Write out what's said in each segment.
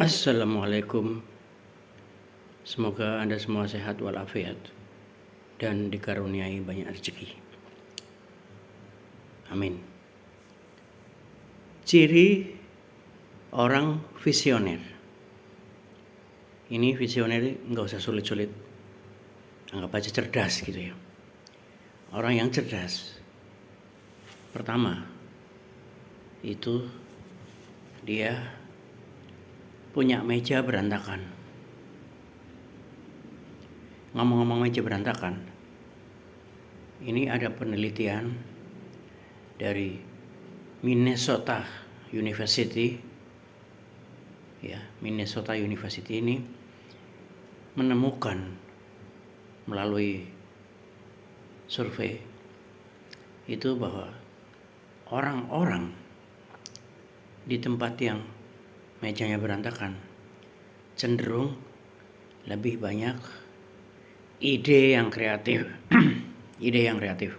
Assalamualaikum. Semoga Anda semua sehat walafiat dan dikaruniai banyak rezeki. Amin. Ciri orang visioner. Ini visioner nggak usah sulit-sulit. Anggap aja cerdas gitu ya. Orang yang cerdas, pertama, itu dia punya meja berantakan. Ngomong-ngomong meja berantakan, ini ada penelitian dari Minnesota University. Minnesota University ini menemukan melalui survei itu bahwa orang-orang di tempat yang mejanya berantakan cenderung lebih banyak ide yang kreatif. Ide yang kreatif.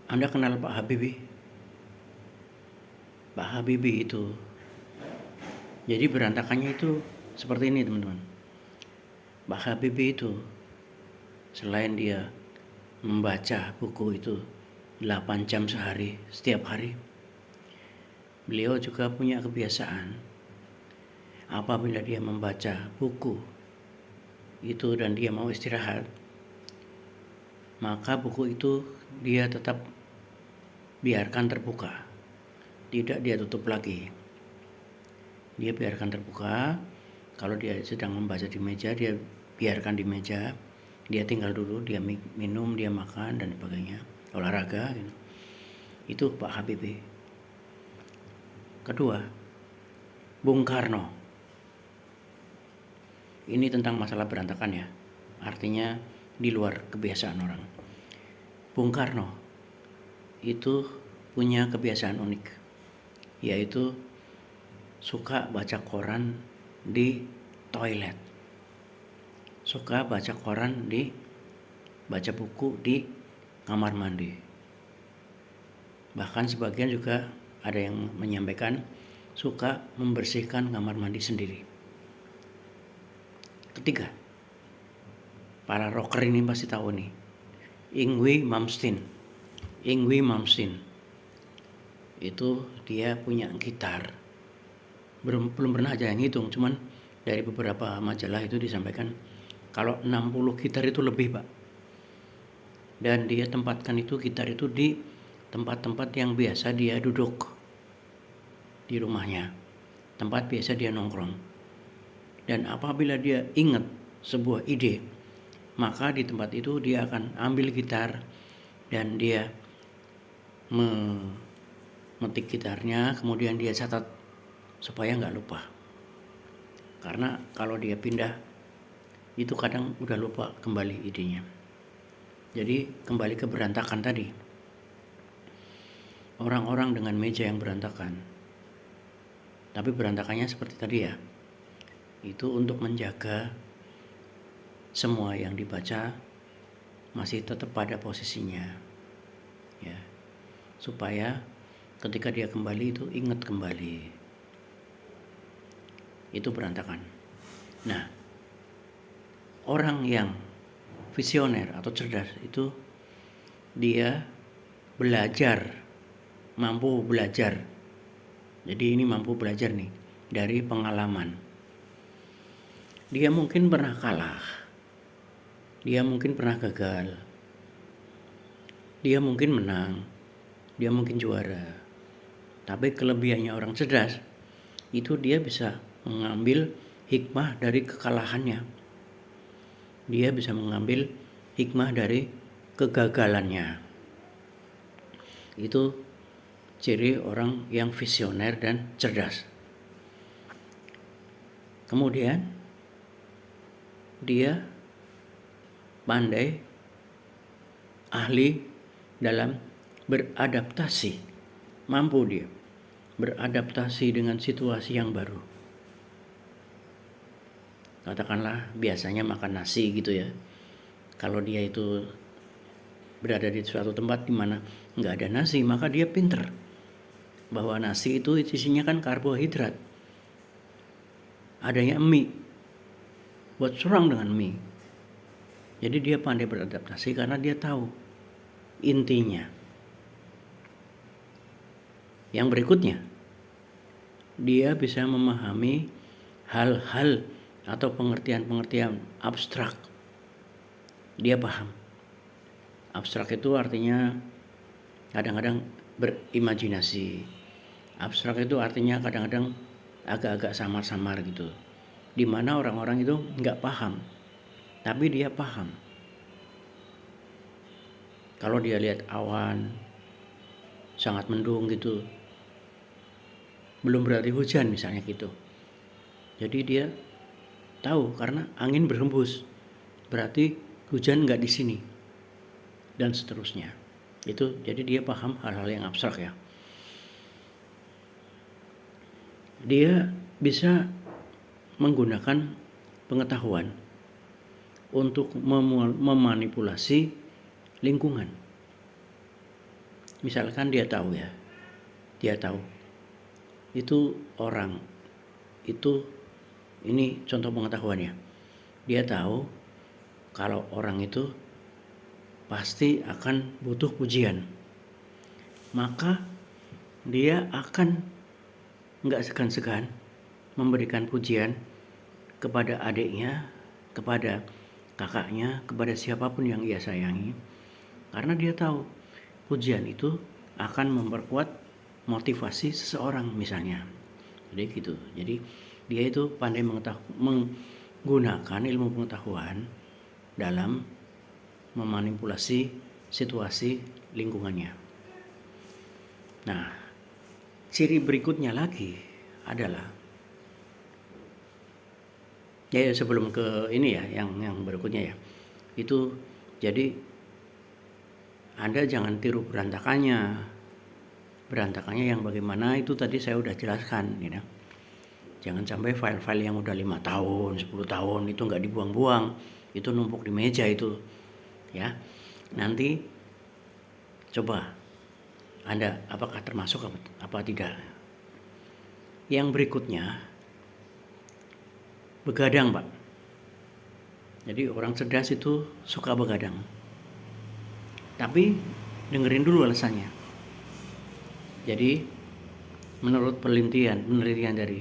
Anda kenal Pak Habibie? Pak Habibie itu, jadi berantakannya itu seperti ini teman-teman. Pak Habibie itu selain dia membaca buku itu 8 jam sehari setiap hari, beliau juga punya kebiasaan apabila dia membaca buku itu dan dia mau istirahat, maka buku itu dia tetap biarkan terbuka, tidak dia tutup lagi. Dia biarkan terbuka. Kalau dia sedang membaca di meja, dia biarkan di meja, dia tinggal dulu, dia minum, dia makan dan sebagainya, olahraga gitu. Itu Pak Habibie. Kedua, Bung Karno. Ini tentang masalah berantakan ya, artinya di luar kebiasaan orang. Bung Karno itu punya kebiasaan unik, yaitu suka baca koran di toilet, suka baca koran baca buku di kamar mandi. Bahkan sebagian juga ada yang menyampaikan suka membersihkan kamar mandi sendiri. Ketiga, para rocker ini pasti tahu nih, Yngwie Malmsteen. Yngwie Malmsteen itu dia punya gitar. Belum pernah aja yang hitung, cuman dari beberapa majalah itu disampaikan kalau 60 gitar itu lebih, Pak. Dan dia tempatkan itu gitar itu di tempat-tempat yang biasa dia duduk di rumahnya, tempat biasa dia nongkrong. Dan apabila dia ingat sebuah ide, maka di tempat itu dia akan ambil gitar dan dia memetik gitarnya, kemudian dia catat supaya nggak lupa. Karena kalau dia pindah, itu kadang udah lupa kembali idenya. Jadi kembali ke berantakan tadi. Orang-orang dengan meja yang berantakan, tapi berantakannya seperti tadi ya, itu untuk menjaga semua yang dibaca masih tetap pada posisinya, ya, supaya ketika dia kembali itu ingat kembali. Itu berantakan. Nah, orang yang visioner atau cerdas itu dia belajar, mampu belajar. Jadi ini mampu belajar nih dari pengalaman. Dia mungkin pernah kalah, dia mungkin pernah gagal, dia mungkin menang, dia mungkin juara. Tapi kelebihannya orang cerdas itu dia bisa mengambil hikmah dari kekalahannya. Dia bisa mengambil hikmah dari kegagalannya. Itu ciri orang yang visioner dan cerdas. Kemudian dia pandai, ahli dalam beradaptasi. Mampu dia beradaptasi dengan situasi yang baru. Katakanlah biasanya makan nasi gitu ya. Kalau dia itu berada di suatu tempat di mana nggak ada nasi, maka dia pinter bahwa nasi itu isinya kan karbohidrat. adanya mie. What's wrong dengan mie? Jadi dia pandai beradaptasi karena dia tahu intinya. Yang berikutnya, dia bisa memahami hal-hal atau pengertian-pengertian abstrak. Dia paham. Abstrak itu artinya kadang-kadang berimajinasi. Abstrak itu artinya kadang-kadang agak-agak samar-samar gitu. Dimana orang-orang itu nggak paham, tapi dia paham. Kalau dia lihat awan sangat mendung gitu, belum berarti hujan misalnya gitu. Jadi dia tahu karena angin berhembus, berarti hujan nggak di sini, dan seterusnya. Itu jadi dia paham hal-hal yang abstrak ya. Dia bisa menggunakan pengetahuan untuk memanipulasi lingkungan. Misalkan dia tahu itu orang itu, ini contoh pengetahuannya, dia tahu kalau orang itu pasti akan butuh pujian, maka dia akan nggak segan-segan memberikan pujian kepada adiknya, kepada kakaknya, kepada siapapun yang ia sayangi, karena dia tahu pujian itu akan memperkuat motivasi seseorang misalnya. Jadi gitu. Jadi dia itu pandai menggunakan ilmu pengetahuan dalam memanipulasi situasi lingkungannya. Nah, ciri berikutnya lagi adalah sebelum ke ini ya, yang berikutnya ya. Itu jadi Anda jangan tiru berantakannya. Berantakannya yang bagaimana itu tadi saya udah jelaskan gitu. Jangan sampai file-file yang udah 5 tahun, 10 tahun itu nggak dibuang-buang. Itu numpuk di meja itu. Ya. Nanti coba Anda apakah termasuk apa tidak. Yang berikutnya begadang, Pak. Jadi orang cerdas itu suka begadang. Tapi dengerin dulu alasannya. Jadi menurut penelitian dari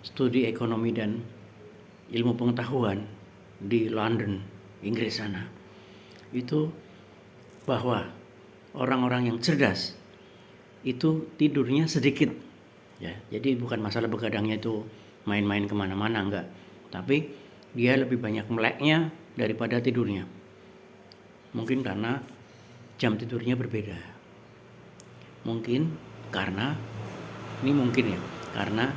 studi ekonomi dan ilmu pengetahuan di London, Inggris sana, itu bahwa orang-orang yang cerdas itu tidurnya sedikit ya. Jadi bukan masalah begadangnya itu main-main kemana-mana, enggak, tapi dia lebih banyak meleknya daripada tidurnya. Mungkin karena jam tidurnya berbeda, mungkin karena karena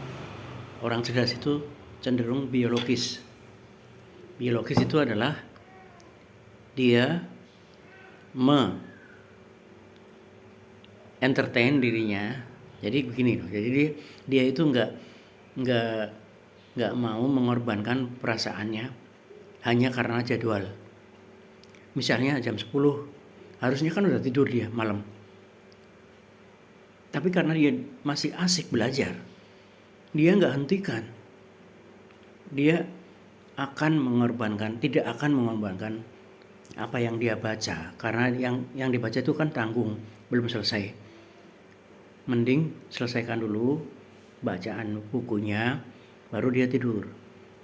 orang cerdas itu cenderung biologis. Biologis itu adalah dia entertain dirinya. Jadi begini loh. Jadi dia itu nggak mau mengorbankan perasaannya hanya karena jadwal. Misalnya jam 10 harusnya kan udah tidur dia malam. Tapi karena dia masih asik belajar, dia nggak hentikan. Dia tidak akan mengorbankan apa yang dia baca, karena yang dibaca itu kan tanggung, belum selesai. Mending selesaikan dulu bacaan bukunya, baru dia tidur.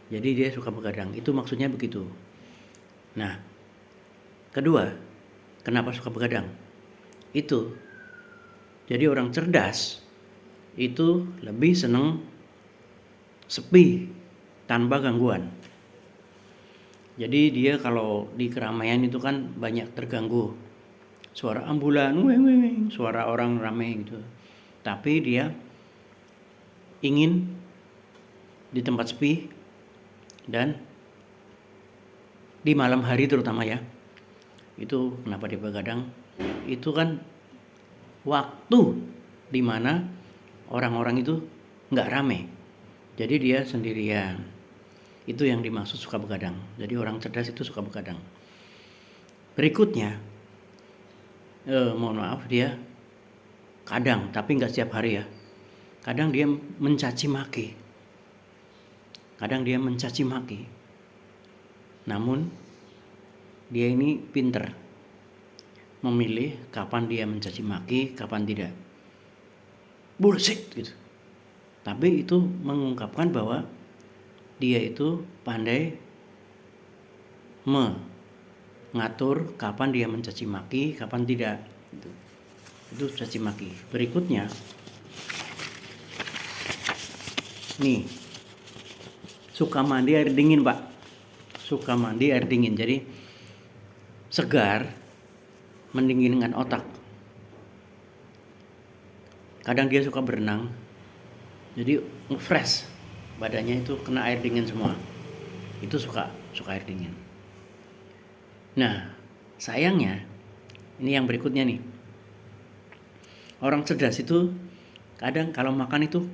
Jadi dia suka begadang, itu maksudnya begitu. Nah, kedua, kenapa suka begadang? Itu jadi orang cerdas itu lebih senang sepi tanpa gangguan. Jadi dia kalau di keramaian itu kan banyak terganggu. Suara ambulan, suara orang ramai gitu. Tapi dia ingin di tempat sepi dan di malam hari terutama ya. Itu kenapa dia begadang? Itu kan waktu di mana orang-orang itu nggak ramai. Jadi dia sendirian. Itu yang dimaksud suka begadang. Jadi orang cerdas itu suka begadang. Berikutnya, mohon maaf, dia kadang, tapi nggak setiap hari ya. Kadang dia mencaci maki. kadang dia mencaci maki. Namun dia ini pinter memilih kapan dia mencaci maki, kapan tidak. Bullshit gitu. Tapi itu mengungkapkan bahwa dia itu pandai mengatur kapan dia mencaci maki, kapan tidak. Itu caci maki. Berikutnya, nih, suka mandi air dingin, Pak. Suka mandi air dingin. Jadi segar, mendinginkan otak. Kadang dia suka berenang, jadi fresh, badannya itu kena air dingin semua. Itu suka air dingin. Nah, sayangnya ini yang berikutnya nih. Orang cerdas itu kadang kalau makan itu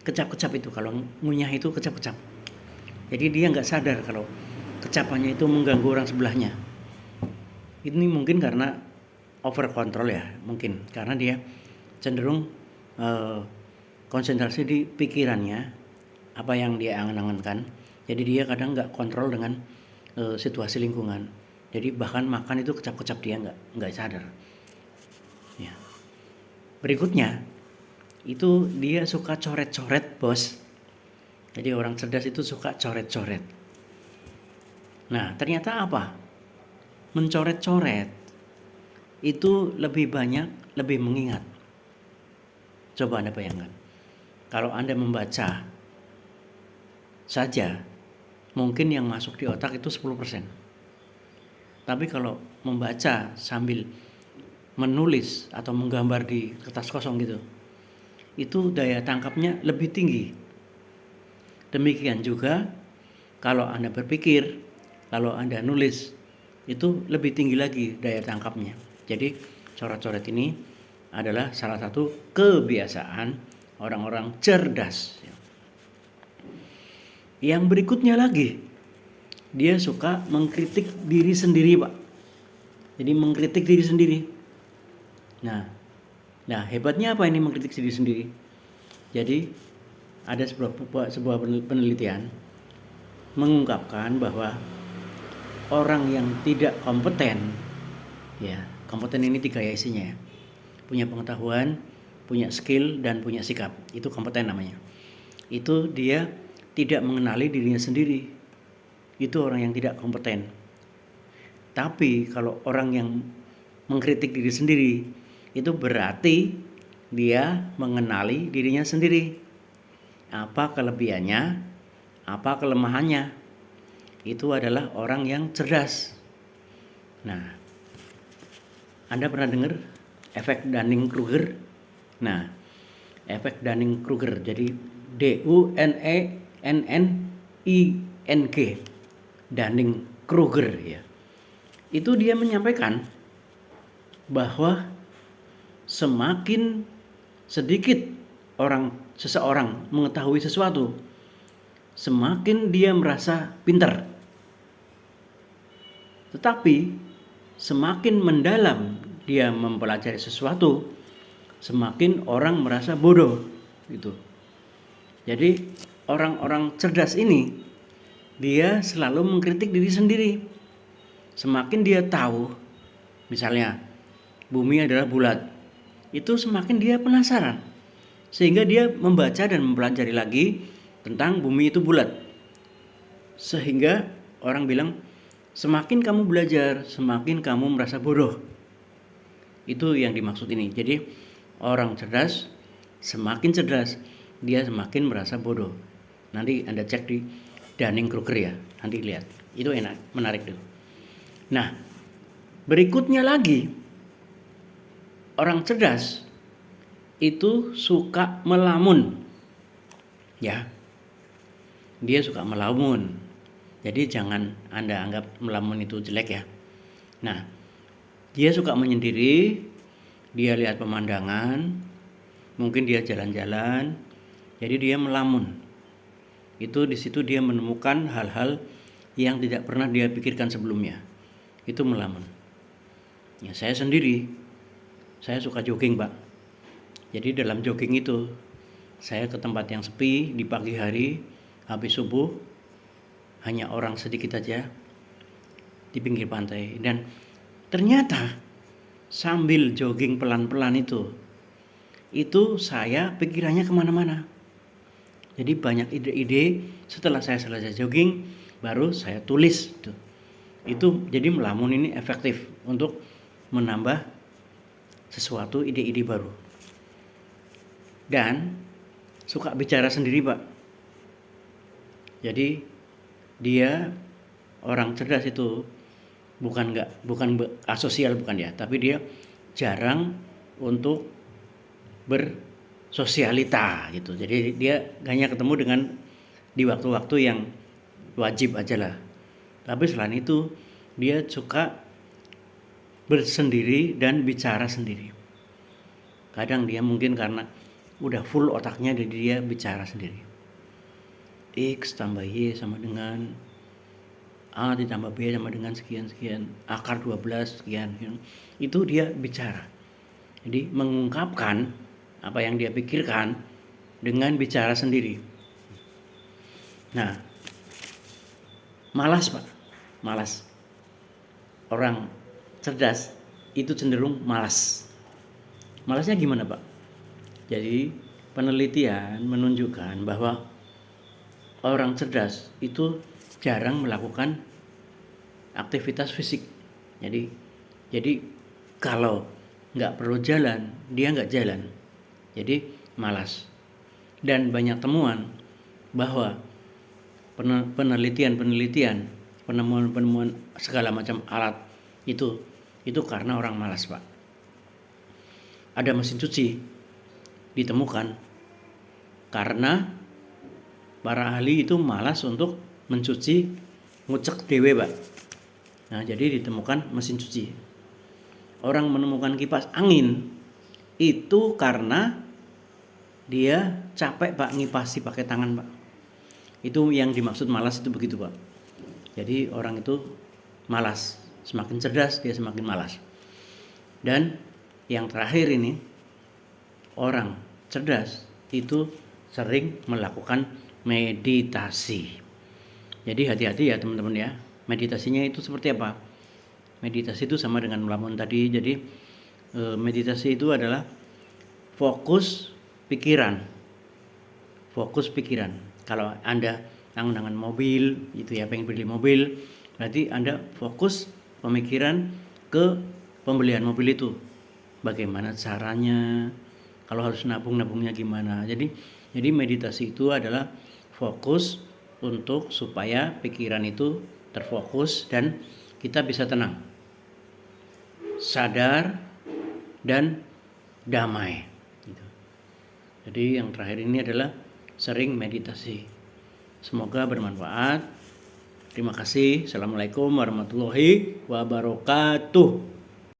kecap-kecap, itu kalau ngunyah itu kecap-kecap. Jadi dia nggak sadar kalau kecapannya itu mengganggu orang sebelahnya. Ini mungkin karena over control ya, mungkin karena dia cenderung konsentrasi di pikirannya, apa yang dia angan-angankan. Jadi dia kadang nggak kontrol dengan situasi lingkungan. Jadi bahkan makan itu kecap-kecap, dia nggak sadar. Ya. Berikutnya itu dia suka coret-coret, bos. Jadi orang cerdas itu suka coret-coret. Nah, ternyata apa? Mencoret-coret itu lebih banyak, lebih mengingat. Coba Anda bayangkan. Kalau Anda membaca saja, mungkin yang masuk di otak itu 10%. Tapi kalau membaca sambil menulis atau menggambar di kertas kosong gitu, itu daya tangkapnya lebih tinggi. Demikian juga kalau Anda berpikir, kalau Anda nulis, itu lebih tinggi lagi daya tangkapnya. Jadi coret-coret ini adalah salah satu kebiasaan orang-orang cerdas. Yang berikutnya lagi, dia suka mengkritik diri sendiri, Pak. Jadi mengkritik diri sendiri. Nah, hebatnya apa ini mengkritik diri sendiri? Jadi ada sebuah penelitian mengungkapkan bahwa orang yang tidak kompeten, ya, kompeten ini 3 ya isinya ya. Punya pengetahuan, punya skill, dan punya sikap. Itu kompeten namanya. Itu dia tidak mengenali dirinya sendiri. Itu orang yang tidak kompeten. Tapi kalau orang yang mengkritik diri sendiri, itu berarti dia mengenali dirinya sendiri. Apa kelebihannya, apa kelemahannya. Itu adalah orang yang cerdas. Nah, Anda pernah dengar efek Dunning-Kruger? Nah, efek Dunning-Kruger, jadi DUNNING, Dunning-Kruger ya. Itu dia menyampaikan bahwa semakin sedikit seseorang mengetahui sesuatu, semakin dia merasa pintar. Tetapi semakin mendalam dia mempelajari sesuatu, semakin orang merasa bodoh gitu. Jadi orang-orang cerdas ini dia selalu mengkritik diri sendiri. Semakin dia tahu, misalnya bumi adalah bulat, itu semakin dia penasaran, sehingga dia membaca dan mempelajari lagi tentang bumi itu bulat. Sehingga orang bilang, semakin kamu belajar, semakin kamu merasa bodoh. Itu yang dimaksud ini. Jadi orang cerdas, semakin cerdas, dia semakin merasa bodoh. Nanti Anda cek di Dunning-Kruger ya, nanti lihat. Itu enak, menarik tuh. Nah, berikutnya lagi, orang cerdas itu suka melamun. Ya. Dia suka melamun. Jadi jangan Anda anggap melamun itu jelek ya. Nah, dia suka menyendiri, dia lihat pemandangan, mungkin dia jalan-jalan, jadi dia melamun. Itu di situ dia menemukan hal-hal yang tidak pernah dia pikirkan sebelumnya. Itu melamun. Ya, saya sendiri, saya suka jogging, Pak. Jadi dalam jogging itu, saya ke tempat yang sepi di pagi hari, habis subuh hanya orang sedikit aja di pinggir pantai, dan ternyata sambil jogging pelan-pelan itu saya pikirannya kemana-mana. Jadi banyak ide-ide. Setelah saya selesai jogging baru saya tulis itu. Jadi melamun ini efektif untuk menambah sesuatu ide-ide baru. Dan suka bicara sendiri, Pak. Jadi dia orang cerdas itu bukan asosial, bukan ya, tapi dia jarang untuk bersosialita gitu. Jadi dia hanya ketemu dengan di waktu-waktu yang wajib aja lah. Tapi selain itu dia suka bersendiri dan bicara sendiri. Kadang dia mungkin karena udah full otaknya, jadi dia bicara sendiri. X tambah Y sama dengan A ditambah B sama dengan sekian-sekian, akar 12 sekian. Itu dia bicara. Jadi mengungkapkan apa yang dia pikirkan dengan bicara sendiri. Nah, malas, Pak. Malas. Orang cerdas itu cenderung malas. Malasnya gimana, Pak? Jadi penelitian menunjukkan bahwa orang cerdas itu jarang melakukan aktivitas fisik. Jadi kalau nggak perlu jalan, dia nggak jalan. Jadi malas. Dan banyak temuan bahwa penelitian, penemuan segala macam alat itu karena orang malas, Pak. Ada mesin cuci ditemukan karena para ahli itu malas untuk mencuci ngucek dewe, Pak. Nah, jadi ditemukan mesin cuci. Orang menemukan kipas angin itu karena dia capek, Pak, ngipasi pakai tangan, Pak. Itu yang dimaksud malas itu begitu, Pak. Jadi orang itu malas, semakin cerdas dia semakin malas. Dan yang terakhir ini, orang cerdas itu sering melakukan meditasi. Jadi hati-hati ya teman-teman ya. Meditasinya itu seperti apa? Meditasi itu sama dengan melamun tadi. Jadi meditasi itu adalah fokus pikiran. Fokus pikiran. Kalau Anda angan-angan mobil gitu ya, pengen beli mobil, berarti Anda fokus pemikiran ke pembelian mobil itu. Bagaimana caranya? Kalau harus nabungnya gimana? Jadi meditasi itu adalah fokus untuk supaya pikiran itu terfokus dan kita bisa tenang, sadar, dan damai. Jadi yang terakhir ini adalah sering meditasi. Semoga bermanfaat. Terima kasih. Assalamualaikum warahmatullahi wabarakatuh.